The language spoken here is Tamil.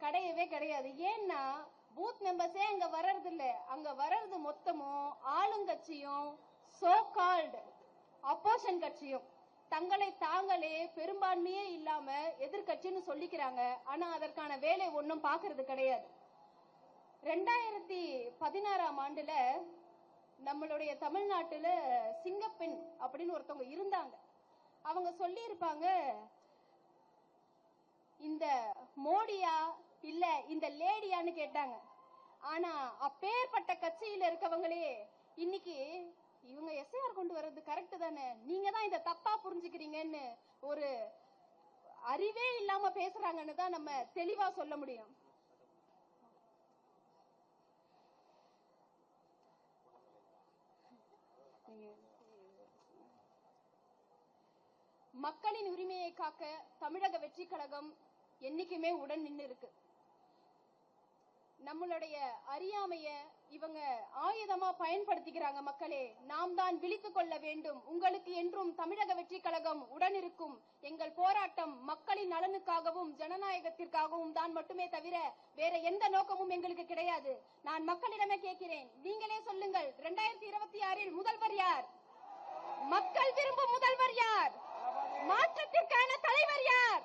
கிடையவே கிடையாது. ஏன்னா பூத் மெம்பர்ஸே அங்க வர்றது இல்ல. அங்க வர்றது மொத்தமும் ஆளுங்கட்சியும் சோ கால்டு அப்போசிஷன் கட்சியும் தங்களை தாங்களே பெரும்பான்மையே இல்லாம எதிர்கட்சின்னு சொல்லிக்கிறாங்க. ஆனா அதற்கான வேலை ஒன்னும் பாக்குறது கிடையாது. 2016ஆம் ஆண்டுல நம்மளுடைய தமிழ்நாட்டுல சிங்கப்பெண் அப்படின்னு ஒருத்தவங்க இருந்தாங்க. அவங்க சொல்லி இருப்பாங்க, இந்த மோடியா இல்ல இந்த லேடியான்னு கேட்டாங்க. ஆனா அப்பேற்பட்ட கட்சியில இருக்கவங்களே இன்னைக்கு இவங்க எஸ்ஐஆர் கொண்டு வர்றது கரெக்ட் தானே, நீங்க தான் இத தப்பா புரிஞ்சுக்கிறீங்கன்னு ஒரு அறிவே இல்லாம பேசுறாங்கன்னு தான் நம்ம தெளிவா சொல்ல முடியும். மக்களின் உரிமையை காக்க தமிழக வெற்றி கழகம் என்னைக்குமே உடன் நின்று இருக்கு. நம்மளுடைய அறியாமைய இவங்க ஆயுதமா பயன்படுத்திக்கிறாங்க. மக்களே, நாம் தான் விழித்துக் கொள்ள வேண்டும். உங்களுக்கு என்றும் தமிழக வெற்றி கழகம் உடன் இருக்கும். எங்கள் போராட்டம் மக்களின் நலனுக்காகவும் ஜனநாயகத்திற்காகவும் தான் மட்டுமே தவிர வேற எந்த நோக்கமும் எங்களுக்கு கிடையாது. நான் மக்களிடமே கேட்கிறேன், நீங்களே சொல்லுங்கள், 2026இல் முதல்வர் யார்? மக்கள் விரும்பும் முதல்வர் யார்? மாற்றத்திற்கான தலைவர் யார்?